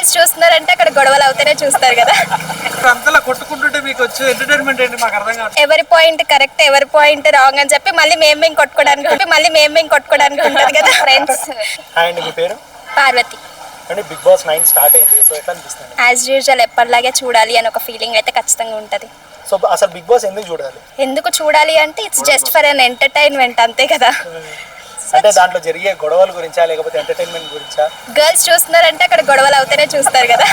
Girls చూస్తున్నారంటే అక్కడ గొడవలు అవుతూనే చూస్తారు కదా. అంతలా కొట్టుకుంటుంటే మీకు వచ్చే ఎంటర్టైన్మెంట్ ఏంటి మాకు అర్థం కాదు. ఎవరి పాయింట్ కరెక్ట్ ఎవరి పాయింట్ రాంగ్ అని చెప్పి మళ్ళీ మేము కొట్టుకోవడానికి ఉంటది కదా ఫ్రెండ్స్. అండ్ మీ పేరు? పార్వతి. అంటే బిగ్ బాస్ 9 స్టార్ట్ అయింది, సో ఎట్లా అనిపిస్తుంది? యాజ్ యూజువల్ ఎప్పటిలాగే చూడాలి అని ఒక ఫీలింగ్ అయితే ఖచ్చితంగా ఉంటది. సో అసలు బిగ్ బాస్ ఎందుకు చూడాలి? ఎందుకు చూడాలి అంటే it's just for an entertainment అంతే కదా. అంటే దాంట్లో జరిగే గొడవల గురించా లేకపోతే ఎంటర్టైన్మెంట్ గురించా? గర్ల్స్ చూస్తున్నారంటే అక్కడ గొడవలు అవుతూనే చూస్తారు కదా.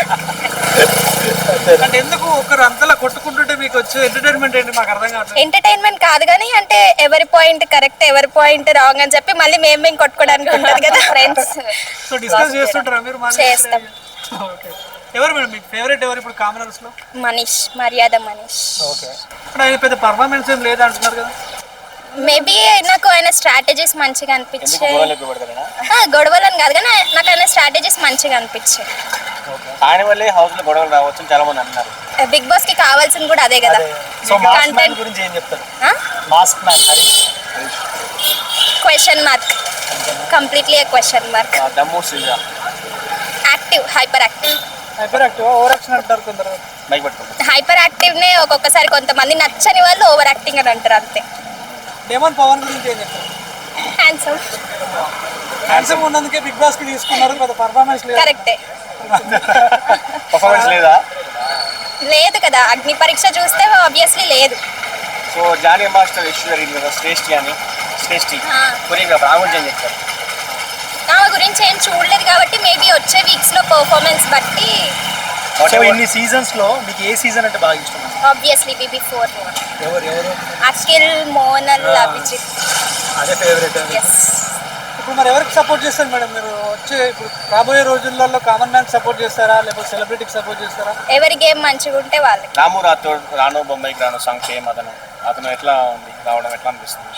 అంటే ఎందుకు ఒకరు అంతలా కొట్టుకుంటుంటే మీకు వచ్చే ఎంటర్టైన్మెంట్ ఏంటి మాకు అర్థం కాదు. ఎంటర్టైన్మెంట్ కాదు కానీ అంటే ఎవరి పాయింట్ కరెక్ట్ ఎవరి పాయింట్ రాంగ్ అని చెప్పి మళ్ళీ మేము కొట్టుకోవడానికి ఉంటది కదా ఫ్రెండ్స్. సో డిస్కస్ చేస్తుంటారా మీరు? చేస్తాం. ఓకే. ఎవరు మేడం మీ ఫేవరెట్ ఎవరు ఇప్పుడు కామనర్స్ లో? మనీష్, మర్యాద మనీష్. ఓకే. ఇప్పుడు ఆయన పెద్ద పర్ఫార్మెన్స్ ఏం లేదు అంటున్నారు కదా. మేబీ నాకు ఆయన స్ట్రాటజీస్ మంచిగా అనిపించాయి. గొడవలని కాదు కానీ నాకు ఆయన స్ట్రాటజీస్ మంచిగా అనిపించాయి. ఆయన వల్లే హౌస్ లో గొడవలు రావచ్చు చాలా మంది అంటున్నారు. బిగ్ బాస్ కి కావాల్సింది కూడా అదే కదా. సో మాస్క్ మ్యాన్ గురించి ఏం చెప్తారు? Mask man question mark, completely a question mark. Dammu Srija active, hyper active. Hyper active over action అంటారు కొందరు. మైక్ పట్టుకుంటారు. హైపర్ యాక్టివ్ నే ఒక్కొక్కసారి కొంతమంది నచ్చని వాళ్ళు ఓవర్ యాక్టింగ్ అని అంటారు అంతే. డేమన్ పవన్ గురించి ఏం చెప్తారు? హ్యాండ్సమ్. హ్యాండ్సమ్ ఉన్నందుకే బిగ్ బాస్ కి తీసుకున్నారు, పెద్ద పర్ఫార్మెన్స్ లేదు. కరెక్టే. పర్ఫార్మెన్స్ లేదా? లేదు కదా, అగ్ని పరీక్ష చూస్తే ఆబ్వియస్లీ లేదు. సో జానీ మాస్టర్ ఇష్యూ జరిగింది కదా, శ్రేష్ఠి కొరియోగ్రాఫర్, ఆమె గురించి ఏం చెప్తారు? ఆమె గురించి ఏం చూడలేదు కాబట్టి మేబీ వచ్చే వీక్స్ లో పర్ఫార్మెన్స్ బట్టి. సో ఇన్ని సీజన్స్ లో మీకు ఏ సీజన్ అంటే బాగా ఇష్టం? Obviously BB4. ఎవరు? అఖిల్, మోనల్, అభిజిత్. అదే ఫేవరెట్. yes. ఇప్పుడు మరి ఎవరికి సపోర్ట్ చేస్తారు మేడం మీరు? వచ్చే ఇప్పుడు రాబోయే రోజులలో కామన్ మ్యాన్ సపోర్ట్ చేస్తారా లేకపోతే సెలబ్రిటీకి సపోర్ట్ చేస్తారా? ఎవరి గేమ్ మంచిగా ఉంటే వాళ్ళకి. రాము రాథోడ్ రాను బొంబాయికి రాను సాంగ్ సేమ్ అతను ఎట్లా ఉంది రావడం, ఎట్లా అనిపిస్తుంది?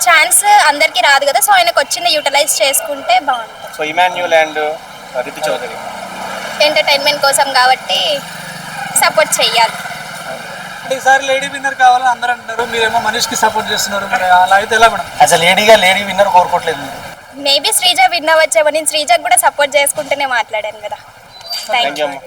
ఛాన్స్ అందరికి రాదు కదా, సో ఆయనకు వచ్చింది యూటిలైజ్ చేసుకుంటే బాగుంటుంది. So Emmanuel and Ritu Chaudhary entertainment కోసం కాబట్టి సపోర్ట్ చెయ్యాలి. అంటే ఈసారి లేడీ విన్నర్ కావాలని అందరూ అంటారు, మీరేమో మనీష్కి సపోర్ట్ చేస్తున్నారు, మరి అలా అయితే ఎలా మేడం? యాజ్ అ లేడీగా లేడీ విన్నర్ కోరుకోవట్లేదు మీరు? మేబీ శ్రీజ విన్ అవ్వచ్చేమో, నేను శ్రీజకు కూడా సపోర్ట్ చేసుకుంటూనే మాట్లాడాను కదా. Thank you.